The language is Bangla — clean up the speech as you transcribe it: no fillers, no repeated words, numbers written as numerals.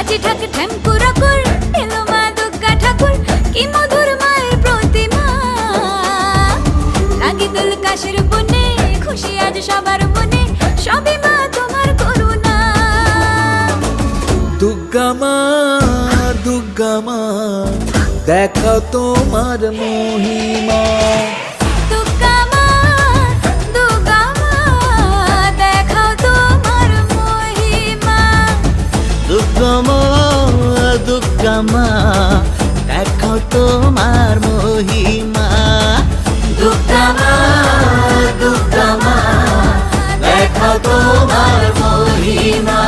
বাজি ঠাক ঠ্যাঙ্কুরা কর এলো মা দুর্গা ঠাকুর কি মধুর মায়ের প্রতিমা লাগে দুল কাশের বনে খুশি আজ সবার মনে সবই মা তোমার করুণা দুর্গা মা দেখাও তোমার মহিমা দুর্গা মা দেখাও তোমার মহিমা দুর্গা মা দেখাও তোমার মহিমা দুর্গা মা দেখাও তোমার মহিমা